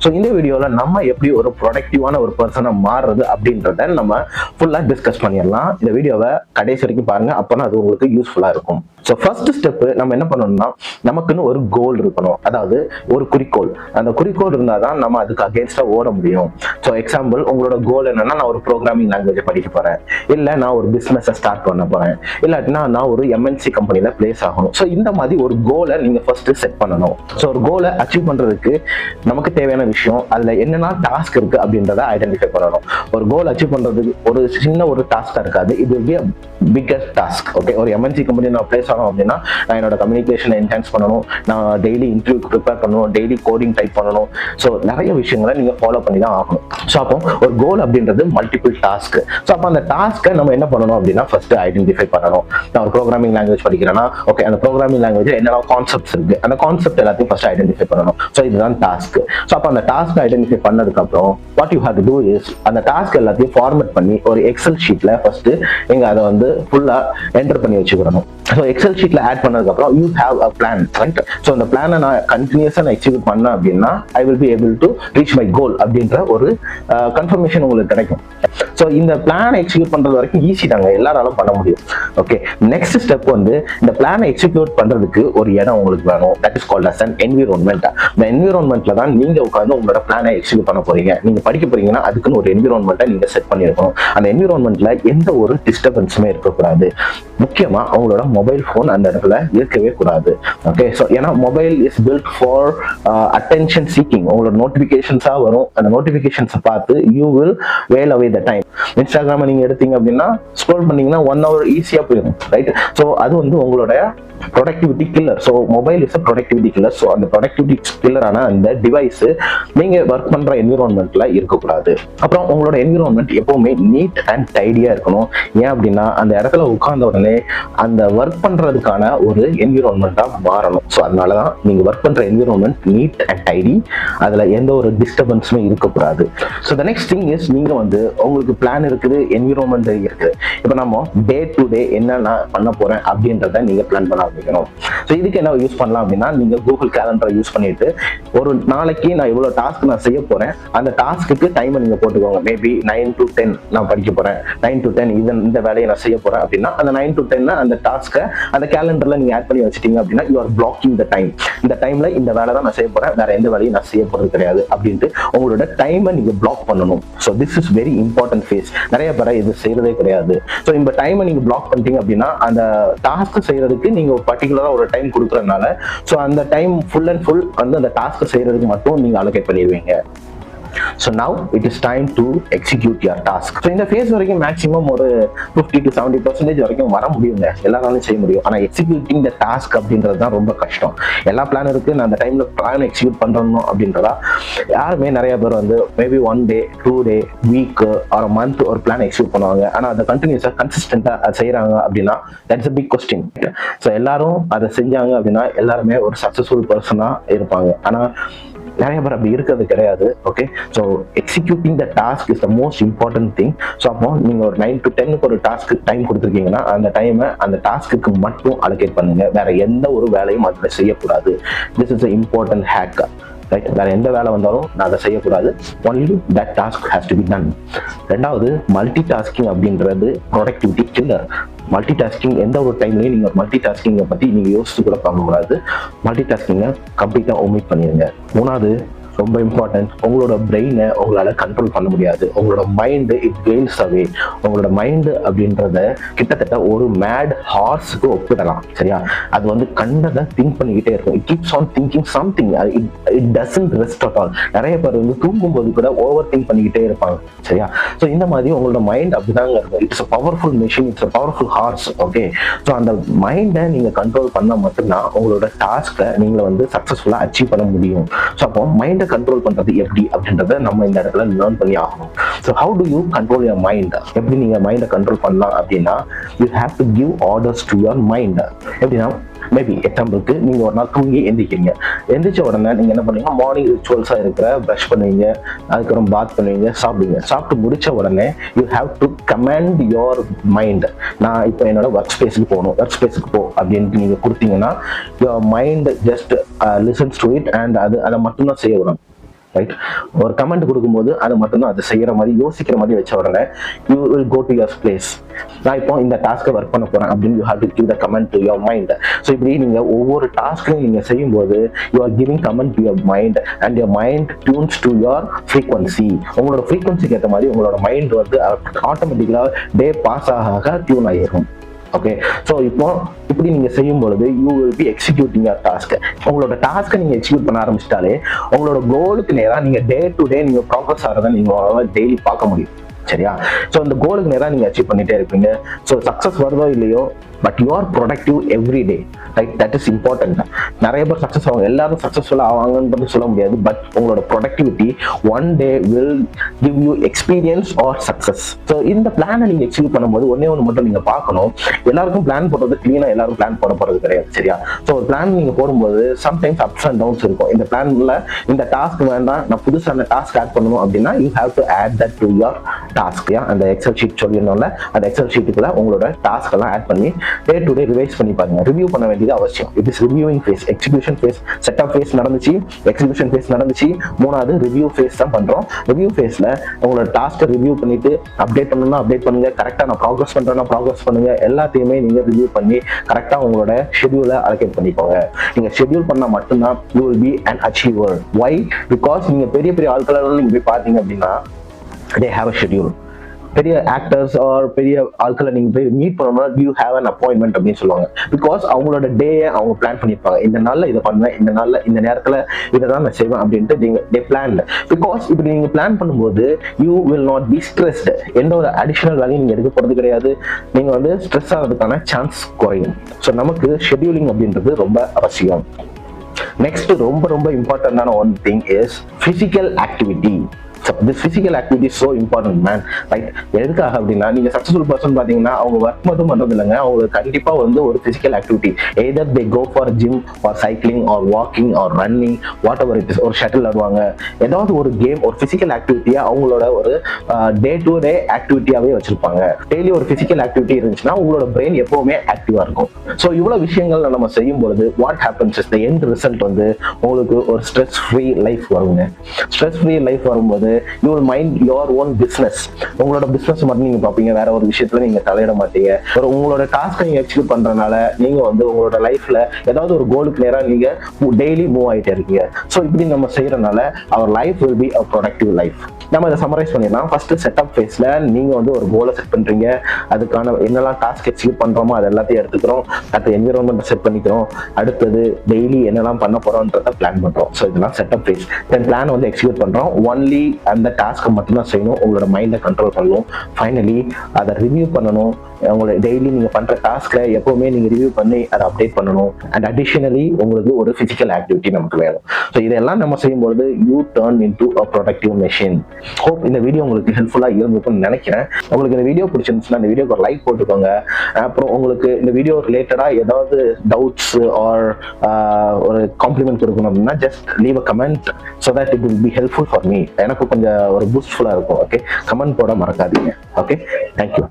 So இந்த வீடியோவில் நம்ம எப்படி ஒரு ப்ரொடக்டிவான ஒரு பர்சனை மாறுறது அப்படின்றத நம்ம ஃபுல்லாக டிஸ்கஸ் பண்ணிடலாம். இந்த வீடியோவை கடைசி வரைக்கும் பாருங்க, அப்போனா அது உங்களுக்கு யூஸ்ஃபுல்லாக இருக்கும். ஸோ ஃபர்ஸ்ட் ஸ்டெப் நம்ம என்ன பண்ணணும்னா, நமக்குன்னு ஒரு கோல் இருக்கணும், அதாவது ஒரு குறிக்கோள். அந்த குறிக்கோள் இருந்தால் தான் நம்ம அதுக்கு அகேன்ஸ்டாக ஓட முடியும். ஸோ எக்ஸாம்பிள், உங்களோட கோல் என்னன்னா, நான் ஒரு ப்ரோக்ராமிங் லாங்குவேஜை படிக்க போறேன், இல்லை நான் ஒரு பிஸ்னஸை ஸ்டார்ட் பண்ண போறேன், இல்லாட்டினா நான் ஒரு எம்என்சி கம்பெனியில் பிளேஸ் ஆகணும். ஸோ இந்த மாதிரி ஒரு கோலை நீங்க ஃபர்ஸ்ட் செட் பண்ணணும். ஸோ ஒரு கோலை அச்சீவ் பண்றதுக்கு நமக்கு தேவையான விஷயம், அதுல என்னென்ன டாஸ்க் இருக்கு அப்படின்றத ஐடென்டிஃபை பண்ணணும். ஒரு கோல் அச்சீவ் பண்றதுக்கு ஒரு சின்ன ஒரு டாஸ்கா இருக்காது, இது will be a biggest task. Okay, ஒரு எம்என்சி கம்பெனி நான் பிளேஸ் ஆகணும் அப்படின்னா நான் என்னோட கம்யூனிகேஷனை என்ஹான்ஸ் பண்ணணும், நான் டெய்லி இன்டர்வியூக்கு ப்ரிப்பேர் பண்ணணும், டெய்லி கோடிங் டைப் பண்ணணும். ஸோ நிறைய விஷயங்களை நீங்க ஃபாலோ பண்ணி தான் ஆகணும். ஸோ அப்போ ஒரு கோல் அப்படின்றது மல்டிபிள் டாஸ்க். ஸோ அப்போ அந்த டாஸ்க்கை நம்ம என்ன பண்ணணும் அப்படின்னா, ஃபர்ஸ்ட் ஐடென்டிஃபை பண்ணணும். நான் ஒரு ப்ரோக்ராமிங் லாங்குவேஜ் படிக்கிறேன்னா, ஓகே, அந்த ப்ரோக்ராமிங் லாங்குவேஜ் என்னென்ன கான்செப்ட்ஸ் இருக்கு, அந்த கான்செப்ட் எல்லாத்தையும் ஃபர்ஸ்ட் ஐடென்டிஃபை பண்ணணும். ஸோ இதுதான் டாஸ்க். ஸோ அப்போ அந்த டாஸ்க் ஐடென்டிஃபை பண்ணதுக்கு அப்புறம் what you have to do is, அந்த டாஸ்க் எல்லாத்தையும் ஃபார்மேட் பண்ணி ஒரு எக்ஸல் ஷீட்ல ஃபர்ஸ்ட் நீங்க அதை வந்து ஃபுல்லா என்டர் பண்ணி வச்சுக்கணும். ஸோ எக்ஸல் ஷீட்ல ஆட் பண்ணதுக்கு அப்புறம் you have a plan, right? So அந்த பிளானை நான் கண்டினியூஸா நான் எக்ஸிக்யூட் பண்ணேன் அப்படின்னா I will be able to reach my goal அப்படின்ற ஒரு கன்ஃபர்மேஷன் உங்களுக்கு கிடைக்கும். ஸோ இந்த பிளானை எக்ஸிக்யூட் பண்றது வரைக்கும் ஈஸி தாங்க, எல்லாராலும் பண்ண முடியும். ஓகே, நெக்ஸ்ட் ஸ்டெப் வந்து இந்த பிளானை எக்ஸிக்யூட் பண்றதுக்கு ஒரு இடம் உங்களுக்கு வேணும். That is called as an environment. இந்த என்விரான்மெண்ட்ல தான் நீங்க உட்காந்து உங்களோட பிளானை எக்ஸிக்யூட் பண்ண போறீங்க. நீங்க படிக்க போறீங்கன்னா அதுக்குன்னு ஒரு என்விரான்மெண்ட்டை நீங்க செட் பண்ணிருக்கணும். அந்த என்விரான்மெண்ட்ல எந்த ஒரு டிஸ்டர்பன்ஸுமே இருக்கக்கூடாது. முக்கியமா அவங்களோட மொபைல் போன் அந்த இடத்துல இருக்கவே கூடாது. ஓகே, ஸோ ஏன்னா mobile is built for attention seeking. உங்களோட நோட்டிபிகேஷன்ஸா வரும், அந்த நோட்டிபிகேஷன்ஸை பார்த்து you will while away the time. Instagram நீங்க எடுத்தீங்க அப்படின்னா ஸ்க்ரோல் பண்ணீங்கன்னா 1 hour ஈஸியா போயிடும், ரைட்? ஸோ அது வந்து உங்களோட productivity killer. So mobile is a productivity killer. So அந்த ப்ரொடக்டிவிட்டி கில்லரான அந்த டிவைஸ் நீங்க ஒர்க் பண்ற என்விரான்மெண்ட்ல இருக்கக்கூடாது. அப்புறம் உங்களோட என்விரான்மெண்ட் எப்பவுமே நீட் அண்ட் டைடியா இருக்கணும். ஏன் அப்படின்னா அந்த இடத்துல உட்கார்ந்த உடனே அந்த ஒர்க் பண்றதுக்கான ஒரு என்விரான்மெண்டா மாறணும். ஸோ அதனாலதான் நீங்க ஒர்க் பண்ற என்விரான்மெண்ட் நீட் அண்ட் டைடி, அதுல எந்த ஒரு டிஸ்டர்பன்ஸுமே இருக்கக்கூடாது. So the next thing is, நீங்க வந்து உங்களுக்கு பிளான் இருக்குது, என்விரான்மெண்ட் இருக்குது. இப்போ நம்ம டே டு டே என்ன நான் பண்ண போறேன் அப்படின்றத நீங்க பிளான் பண்ண ஆரம்பிக்கணும். ஸோ இதுக்கு என்ன யூஸ் பண்ணலாம் அப்படின்னா, நீங்க கூகுள் கேலண்டரை யூஸ் பண்ணிட்டு ஒரு நாளைக்கு நான் இவ்வளவு டாஸ்க் நான் செய்ய போறேன், அந்த டாஸ்க்கு டைமை நீங்க போட்டுக்கோங்க. மேபி 9 to 10 நான் படிக்க போறேன், 9 to 10 இந்த வேலையை நான் செய்ய போறேன் அப்படின்னா அந்த 9 to 10 அந்த டாஸ்க்கை அந்த கேலண்டர்ல நீங்க ஆட் பண்ணி வச்சிட்டீங்க அப்படின்னா you are blocking the time. இந்த டைம்ல இந்த வேலை தான் நான் செய்ய போறேன், வேற எந்த வேலையும் நான் செய்ய போறது கிடையாது அப்படின்ட்டு உங்களோட டைமை நீங்க பிளாக் பண்ணணும். So this is very important phase. நிறைய பேரை இது செய்யறதே கிடையாது. ஸோ இந்த டைமை நீங்க பிளாக் பண்ணிட்டீங்க அப்படின்னா அந்த டாஸ்க் செய்யறதுக்கு நீங்க ஒரு பர்டிகுலரா ஒரு டைம் கொடுக்கறதுனால ஸோ அந்த டைம் ஃபுல் அண்ட் ஃபுல் வந்து அந்த டாஸ்க் செய்யறதுக்கு மட்டும் நீங்க அலோகேட் பண்ணிடுவீங்க. So now it is time to execute your task. So இந்த ஃபேஸ் வரைக்கும் மேக்ஸிமம் ஒரு 50 to 70% வரைக்கும் வர முடியுங்க, எல்லாராலும் செய்ய முடியும். ஆனா எக்ஸிக்யூட்டிங் த டாஸ்க் அப்படின்றது தான் ரொம்ப கஷ்டம். எல்லா பிளான் இருக்கு, நான் அந்த டைம்ல பிளான் எக்ஸிக்யூட் பண்றணும் அப்படின்றதா யாருமே நிறைய பேர் வந்து மேபி 1 day 2 day வீக் ஒரு மந்த் ஒரு பிளான் எக்ஸிக்யூட் பண்ணுவாங்க. ஆனா அதை கண்டினியூஸா கன்சிஸ்டன்டா அதை செய்யறாங்க அப்படின்னா that's a big question. So எல்லாரும் அதை செஞ்சாங்க அப்படின்னா எல்லாருமே ஒரு சக்சஸ்ஃபுல் பர்சனா இருப்பாங்க. ஆனா நிறைய பேர் அப்படி இருக்கிறது கிடையாது. Okay, so executing the task is the most important thing. So அப்போ நீங்க ஒரு 9 to 10 ஒரு டாஸ்க்கு டைம் கொடுத்துருக்கீங்கன்னா அந்த டைமை அந்த டாஸ்க்கு மட்டும் அலோகேட் பண்ணுங்க, வேற எந்த ஒரு வேலையும் அதில் செய்யக்கூடாது. This is important hack, right? வேற எந்த வேலை வந்தாலும் நான் அதை செய்யக்கூடாது, only that task has to be done. ரெண்டாவது, மல்டி டாஸ்கிங் அப்படின்றது ப்ரொடக்டிவிட்டி கில்லர். மல்டி டாஸ்கிங் எந்த ஒரு டைம்லையும் நீங்க மல்டி டாஸ்கிங்கை பத்தி நீங்க யோசிச்சு கூட பார்க்கக்கூடாது. மல்டி டாஸ்கிங்கை கம்ப்ளீட்டா ஒமிட் பண்ணிடுங்க. மூணாவது, ரொம்ப இம்பார்ட்டன்ட், உங்களோட பிரெயினை உங்களால கண்ட்ரோல் பண்ண முடியாது. உங்களோட மைண்டு இட் கெயின்ஸ் அவே. உங்களோட மைண்டு அப்படின்றத கிட்டத்தட்ட ஒரு மேட் ஹார்ஸுக்கு ஒப்பிடலாம், சரியா? அது வந்து கண்டதை திங்க் பண்ணிக்கிட்டே இருக்கும். It keeps on thinking something, it doesn't rest at all. நிறைய பேர் வந்து தூங்கும்போது கூட ஓவர் திங்க் பண்ணிக்கிட்டே இருப்பாங்க, சரியா? ஸோ இந்த மாதிரி உங்களோட மைண்ட் அப்படிதாங்க இருக்கும். It's a powerful machine, it's a powerful horse. Okay, so அந்த மைண்டை நீங்க கண்ட்ரோல் பண்ணா மட்டும்தான் உங்களோட டாஸ்க்கை நீங்க வந்து சக்சஸ்ஃபுல்லா அச்சீவ் பண்ண முடியும். ஸோ அப்போ மைண்டை கண்ட்ரோல் பண்றது எப்படி அப்படின்றத நம்ம இந்த இடத்துல லேர்ன் பண்ணி ஆகணும். So how to you control your mind? எப்படி நீங்க மைண்டை கண்ட்ரோல் பண்ணலாம் அப்படின்னா, you have to give orders to your mind. எப்படின்னா, மேபி எக்ஸாம்பிளுக்கு நீங்க ஒரு நாள் தூங்கி எந்திரிக்கிறீங்க, எந்திரிச்ச உடனே நீங்க என்ன பண்ணுவீங்க, மார்னிங் ரிச்சுவல்ஸா இருக்கிற ப்ரஷ் பண்ணுவீங்க, அதுக்கப்புறம் பாத் பண்ணுவீங்க, சாப்பிடுவீங்க. சாப்பிட்டு முடிச்ச உடனே you have du command your mind, நான் இப்போ என்னோட ஒர்க் ஸ்பேஸுக்கு போகணும், ஒர்க் ஸ்பேஸுக்கு போ அப்படின்ட்டு நீங்க கொடுத்தீங்கன்னா your mind just listens to it and அதை மட்டும்தான் செய்ய வரும். ரைட்? ஒரு கமெண்ட் கொடுக்கும்போது அதை மட்டும்தான் அது செய்யற மாதிரி யோசிக்கிற மாதிரி வச்ச உடனே you will go to your place. நான் இப்போ இந்த டாஸ்க்கை ஒர்க் பண்ண போறேன் அப்படின்னு you have to give the command to your mind. So இப்படி நீங்க ஒவ்வொரு டாஸ்க்கையும் நீங்க செய்யும்போது you are giving command to your mind and your mind tunes to your frequency. உங்களோட ஃப்ரீக்வன்சிக்கு ஏற்ற மாதிரி உங்களோட மைண்ட் வந்து ஆட்டோமேட்டிக்கலா டே பாஸ் ஆக டியூன் ஆகிடும். ஓகே, ஸோ இப்போ இப்படி நீங்க செய்யும் பொழுது you will be executing your task. உங்களோட டாஸ்க்கை நீங்க எக்ஸிக்யூட் பண்ண ஆரம்பிச்சிட்டாலே உங்களோட கோலுக்கு நேராக நீங்க டே டு டே நீங்க ப்ராக்ரஸ் ஆகிறத நீங்க டெய்லி பார்க்க முடியும். சரியா? ஸோ இந்த கோலுக்கு நேராக நீங்க அச்சீவ் பண்ணிட்டே இருப்பீங்க. ஸோ சக்சஸ் வருதோ இல்லையோ, but you are productive every day, right? That is important. நிறைய பேர் சக்சஸ் ஆகும், எல்லாரும் சக்சஸ்ஃபுல்லாக ஆவாங்கன்றது சொல்ல முடியாது. பட் உங்களோட productivity one day will give you experience or success. So இந்த பிளானை நீங்க எக்ஸிக்யூட் பண்ணும்போது ஒன்னே ஒன்று மட்டும் நீங்க பார்க்கணும். எல்லாருக்கும் பிளான் போடுறது கிளீனா எல்லாரும் பிளான் போட போறது கிடையாது. சரியா? ஸோ ஒரு பிளான் நீங்க போடும்போது சம்டைம்ஸ் அப்ஸ் அண்ட் டவுன்ஸ் இருக்கும். இந்த பிளான்ல இந்த டாஸ்க் வேண்டாம், நான் புதுசாக அந்த டாஸ்க் ஆட் பண்ணணும் அப்படின்னா you have to add that to your task. அந்த எக்ஸல் ஷீட் சொல்லியிருந்தோம்ல, அந்த எக்ஸல் ஷீட்டுக்குள்ள உங்களோட டாஸ்க் எல்லாம் ஆட் பண்ணி டே டு டே ரிவைஸ் பண்ணி பாருங்க. ரிவ்யூ பண்ண வேண்டியது அவசியம். It is reviewing phase. Execution phase, setup phase நடந்துச்சு, எக்ஸிகியூஷன் ஃபேஸ் நடந்துச்சு, மூணாவது ரிவ்யூ ஃபேஸ் தான் பண்றோம். ரிவ்யூ ஃபேஸ்ல உங்களோட டாஸ்க்கை ரிவ்யூ பண்ணிட்டு அப்டேட் பண்ணணும்னா அப்டேட் பண்ணுங்க, கரெக்டா நான் ப்ராக்ரஸ் பண்றேன்னா ப்ராக்ரஸ் பண்ணுங்க. எல்லாத்தையுமே நீங்க ரிவ்யூ பண்ணி கரெக்டா உங்களோட ஷெட்யூலை அலோகேட் பண்ணிக்கோங்க. நீங்க ஷெட்யூல் பண்ணா மட்டும்தான் you will be an achiever. Why? Because நீங்க பெரிய பெரிய ஆட்களெல்லாம் நீங்க போய் பார்த்தீங்க அப்படின்னா they have a schedule. பெரிய ஆக்டர்ஸ் ஆர் பெரிய ஆட்களை நீங்க போய் மீட் பண்ணணும்னா யூ ஹேவ் அன் அப்பாயின்மெண்ட் அப்படின்னு சொல்லுவாங்க. பிகாஸ் அவங்களோட டேயை அவங்க பிளான் பண்ணியிருப்பாங்க. இந்த நாள்ல இதை பண்ணுவேன், இந்த நாள்ல இந்த நேரத்துல இதை தான் நான் செய்வேன் அப்படின்ட்டு நீங்க பிளான். பிகாஸ் இப்படி நீங்க பிளான் பண்ணும்போது you will not be stressed. எந்த ஒரு அடிஷனல் வேலையும் நீங்க எடுக்க போறது கிடையாது. நீங்க வந்து ஸ்ட்ரெஸ் ஆகிறதுக்கான சான்ஸ் குறையும். ஸோ நமக்கு ஷெட்யூலிங் அப்படின்றது ரொம்ப அவசியம். நெக்ஸ்ட் ரொம்ப ரொம்ப இம்பார்ட்டன்டான one thing is physical activity. So this physical activity is so important, man. Right? எதுக்காக அப்படின்னா நீங்க சக்சஸ்ஃபுல் பர்சன் பாத்தீங்கன்னா அவங்க ஒர்க் மட்டும் பண்றது இல்லைங்க, அவங்க கண்டிப்பா வந்து ஒரு physical activity either they go for gym or cycling or walking or running, whatever it is. ஒரு ஷட்டில் ஆடுவாங்க, ஏதாவது ஒரு கேம், ஒரு பிசிக்கல் ஆக்டிவிட்டியா அவங்களோட ஒரு டே டு டே ஆக்டிவிட்டியாவே வச்சிருப்பாங்க. டெய்லி ஒரு பிசிக்கல் ஆக்டிவிட்டி இருந்துச்சுன்னா உங்களோட பிரெயின் எப்பவுமே ஆக்டிவா இருக்கும். ஸோ இவ்வளவு விஷயங்கள் நம்ம செய்யும் பொழுது what happens is the end result வந்து உங்களுக்கு ஒரு ஸ்ட்ரெஸ் ஃப்ரீ லைஃப் வருங்க. ஸ்ட்ரெஸ் ஃப்ரீ லைஃப் வரும்போது you will mind your own business. உங்களோட பிசினஸ் மட்டும் நீங்க பாப்பீங்க, வேற ஒரு விஷயத்துல நீங்க தலையிட மாட்டீங்க. உங்களோட டாஸ்க் நீங்க எக்ஸிக்யூட் பண்றதுனால நீங்க வந்து உங்களோட லைஃப்ல ஏதாவது ஒரு கோலுக்கு நேரா நீங்க டெய்லி மூவ் ஆயிட்டே இருக்கீங்க. ஸோ இப்படி நம்ம செய்யறதுனால our life will be a productive life. நம்ம இதை சமரைஸ் பண்ணிடலாம். ஃபர்ஸ்ட் செட்டப் ஃபேஸ்ல நீங்க வந்து ஒரு கோலை செட் பண்றீங்க, அதுக்கான என்னெல்லாம் டாஸ்க் எக்ஸிக்யூட் பண்றோமோ அது எல்லாத்தையும் எடுத்துக்கிறோம், அடுத்து என்விரான்மெண்ட் செட் பண்ணிக்கிறோம், அடுத்தது டெய்லி என்னெல்லாம் பண்ண போறோம்ன்றத பிளான் பண்றோம். ஸோ இதெல்லாம் செட்டப் ஃபேஸ். தென் பிளான் வந்து எக்ஸிக்யூட் பண்றோம். ஒன்லி அந்த டாஸ்க்கை மட்டும்தான் செய்யணும், உங்களோட மைண்டை கண்ட்ரோல் பண்ணணும். ஃபைனலி அதை ரிவ்யூ பண்ணணும். உங்களோட டெய்லி நீங்க பண்ற டாஸ்க்ல எப்பவுமே நீங்க ரிவ்யூ பண்ணி அதை அப்டேட் பண்ணணும். அண்ட் அடிஷனலி உங்களுக்கு ஒரு பிசிக்கல் ஆக்டிவிட்டி நமக்கு வேணும். ஸோ இதெல்லாம் நம்ம செய்யும்போது you turn into a productive machine. Hope இந்த வீடியோ உங்களுக்கு ஹெல்ப்ஃபுல்லா இருந்திருக்கும்னு நினைக்கிறேன். உங்களுக்கு இந்த வீடியோ பிடிச்சிருந்துச்சுன்னா இந்த வீடியோக்கு ஒரு லைக் போட்டுக்கோங்க. அப்புறம் உங்களுக்கு இந்த வீடியோ ரிலேட்டடா ஏதாவது டவுட்ஸ் ஆர் ஒரு காம்ப்ளிமெண்ட் கொடுக்கணும் அப்படின்னா just leave a comment so that it will be helpful for me. எனக்கு கொஞ்சம் ஒரு பூஸ்ட்ஃபுல்லா இருக்கும். ஓகே, கமெண்ட் போட மறக்காதீங்க. Okay, thank you.